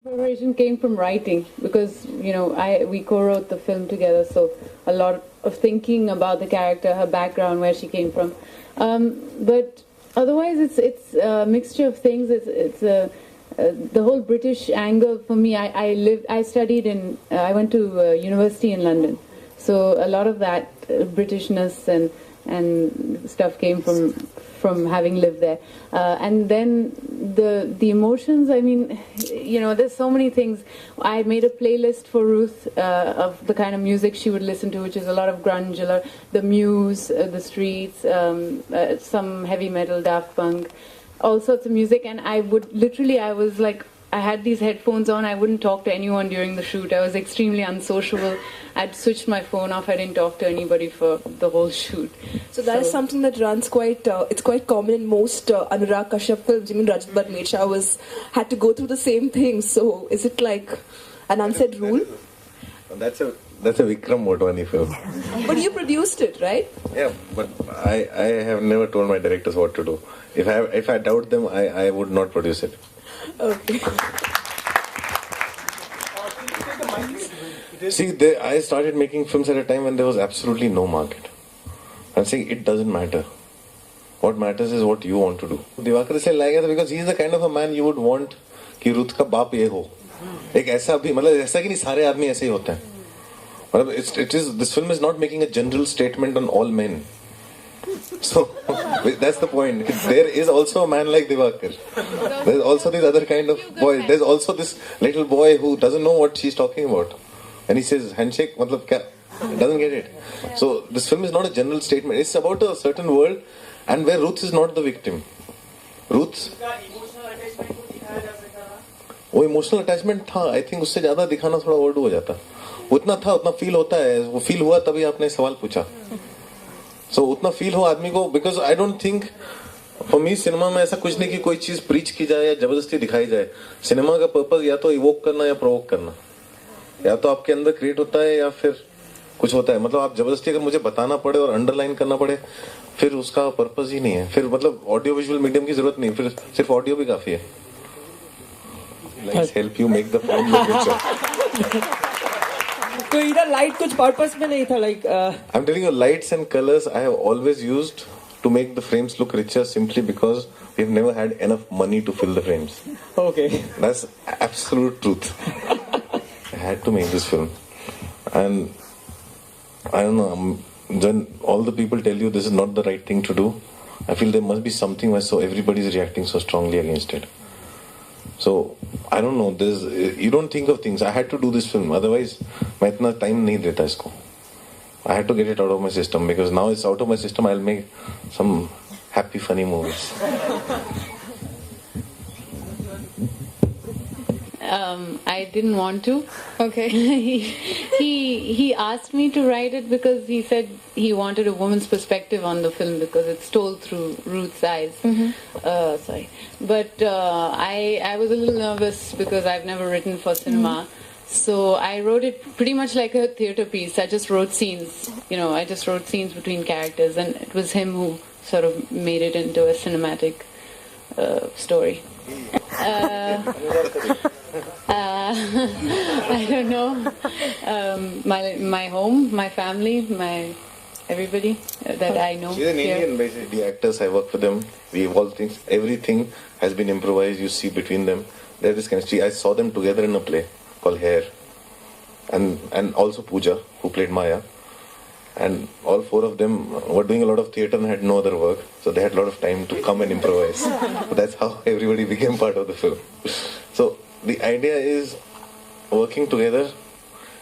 Inspiration came from writing because we co-wrote the film together, so a lot of thinking about the character, her background, where she came from. But otherwise, it's a mixture of things. It's the whole British angle for me. I studied I went to university in London, so a lot of that Britishness and stuff came from having lived there. And then the emotions, I mean, there's so many things. I made a playlist for Ruth of the kind of music she would listen to, which is a lot of grunge, the Muse, the Streets, some heavy metal, Daft Punk, all sorts of music. And I was like, I had these headphones on. I wouldn't talk to anyone during the shoot. I was extremely unsociable. I'd switched my phone off. I didn't talk to anybody for the whole shoot. So that is something that runs it's quite common in most Anurag Kashyap films. I mean, Rajat Bhatt had to go through the same thing. So is it like an unsaid rule? That's a Vikram Motwani film. But you produced it, right? Yeah, but I have never told my directors what to do. If I doubt them, I would not produce it. Okay. See, I started making films at a time when there was absolutely no market. I'm saying it doesn't matter. What matters is what you want to do. Diwakar से लाया था because he is the kind of a man you would want कि रुत का बाप ये हो. एक ऐसा भी मतलब ऐसा कि नहीं सारे आदमी ऐसे ही होते हैं. मतलब this film is not making a general statement on all men. So that's the point. There is also a man like Diwakar. There's also this other kind of boy. There's also this little boy who doesn't know what she's talking about. And he says, handshake, matlab kya? Doesn't get it. So this film is not a general statement. It's about a certain world and where Ruth is not the victim. Ruth... वो emotional attachment था. I think उससे ज्यादा दिखाना थोड़ा old हो जाता. उतना था उतना फील होता है. वो फील हुआ तभी आपने सवाल पूछा. सो उतना फील हो आदमी को because I don't think for me cinema में ऐसा कुछ नहीं कि कोई चीज प्रीच की जाए या जबरदस्ती दिखाई जाए. सिनेमा का पर्पस या तो इवोक करना या प्रोवोक करना. या तो आपके अंदर क्रिएट होता है या फिर कुछ होता है. मतलब आप जबरदस्ती अगर मुझे बताना पड़े और अंडरलाइन करना पड़े फिर उसका पर्पस ही नहीं है. फिर मतलब ऑडियो विजुअल मीडियम की जरूरत नहीं. फिर सिर्फ ऑडियो भी काफी है. Lights help you make the film look richer. तो इधर लाइट कुछ पर्पस में नहीं था like I'm telling you, lights and colors I have always used to make the frames look richer simply because we've never had enough money to fill the frames. Okay. That's absolute truth. I had to make this film. And I don't know, when all the people tell you this is not the right thing to do, I feel there must be something why so everybody is reacting so strongly against it. So I don't know, you don't think of things. I had to do this film, otherwise मैं इतना time नहीं देता इसको. I had to get it out of my system because now it's out of my system. I'll make some happy, funny movies. I didn't want to. Okay. He asked me to write it because he said he wanted a woman's perspective on the film because it's told through Ruth's eyes. Sorry, but I was a little nervous because I've never written for cinema. So I wrote it pretty much like a theatre piece. I just wrote scenes. I just wrote scenes between characters, and it was him who sort of made it into a cinematic story. I don't know. My home, my family, everybody that I know. She's an Indian, basically. The actors, I work for them. We evolve things. Everything has been improvised. You see between them. There's this chemistry. I saw them together in a play called Hair. And also Pooja, who played Maya. And all four of them were doing a lot of theatre and had no other work. So they had a lot of time to come and improvise. So that's how everybody became part of the film. So the idea is working together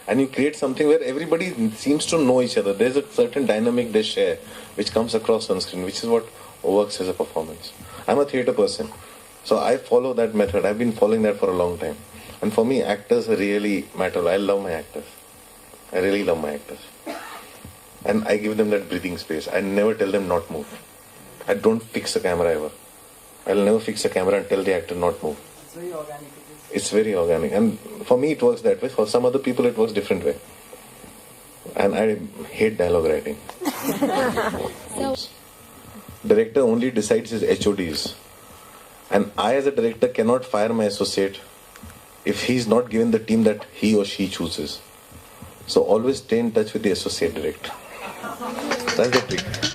and you create something where everybody seems to know each other. There's a certain dynamic they share which comes across on screen, which is what works as a performance. I'm a theatre person, so I follow that method. I've been following that for a long time. And for me, actors really matter. I love my actors. I really love my actors. And I give them that breathing space. I never tell them not move. I don't fix a camera ever. I'll never fix a camera and tell the actor not move. it's very organic. It's very organic. And for me, it works that way. For some other people, it works different way. And I hate dialogue writing. Director only decides his HODs. And I, as a director, cannot fire my associate if he's not given the team that he or she chooses. So always stay in touch with the associate director. That's the trick.